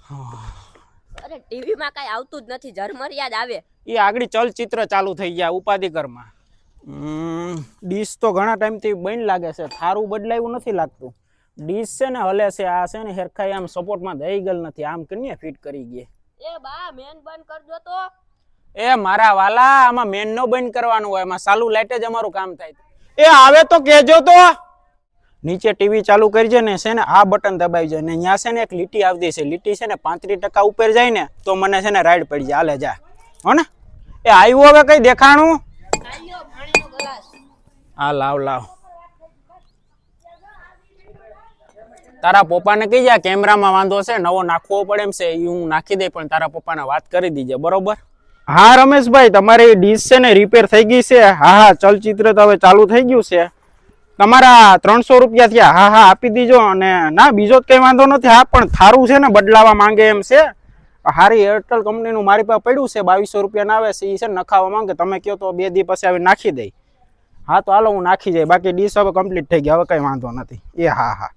અરે ટીવી માં કઈ આવતું જ નથી, ઝરમરિયા જ આવે. એ આગળ ચલચિત્ર ચાલુ થઈ ગયા ઉપાધિકરમાં. ડીશ તો ઘણા ટાઈમથી બંધ લાગે છે, થારું બદલાયું નથી લાગતું. ડીશ છે ને હલે છે, આ છે ને હેરખાઈ આમ સપોર્ટમાં દઈ ગયેલ નથી, આમ કરીને ફિટ કરી ગઈ. એ બા મેન બંધ કરજો તો. એ મારા વાલા, આમાં મેન નો બંધ કરવાનું હોય, એમાં ચાલુ લાઈટ જ અમારું કામ થાય. એ આવે તો કેજો તો. નીચે ટીવી ચાલુ કરી છે ને, છે ને આ બટન દબાવી જાય ને અહીંયા છે ને એક લીટી આવતી છે, લીટી છે ને 35% ઉપર જાય ને તો મને છે ને રાઈડ પડી જાય. હાલે જા હો ને. એ આવ્યું હવે કઈ દેખાણું? કાલ્યો પાણીનો ગ્લાસ. હા લાવ લાવ. તારા પપ્પાને કહી જા કેમેરામાં વાંધો છે, નવો નાખવો પડે એમ છે, એ હું નાખી દે, પણ તારા પપ્પાને વાત કરી દીજે બરોબર. હા રમેશભાઈ, તમારી ડીશ છે ને રિપેર થઈ ગઈ છે. હા ચલચિત્ર તો હવે ચાલુ થઈ ગયું છે. તમારા 300 રૂપિયા થયા. હા આપી દીજો. અને ના બીજો કઈ વાંધો નથી. હા પણ થારું છે ને બદલાવા માંગે એમ છે. હારી એરટેલ કંપનીનું મારી પાસે પડ્યું છે, 2200 રૂપિયા ના આવે છે, એ છે નખાવા માંગે. તમે કહો તો 2 દી પછી આવી નાખી દઈ. હા તો હાલો હું નાખી જાય. બાકી ડીશ હવે કમ્પ્લીટ થઈ ગઈ, હવે કઈ વાંધો નથી. એ હા.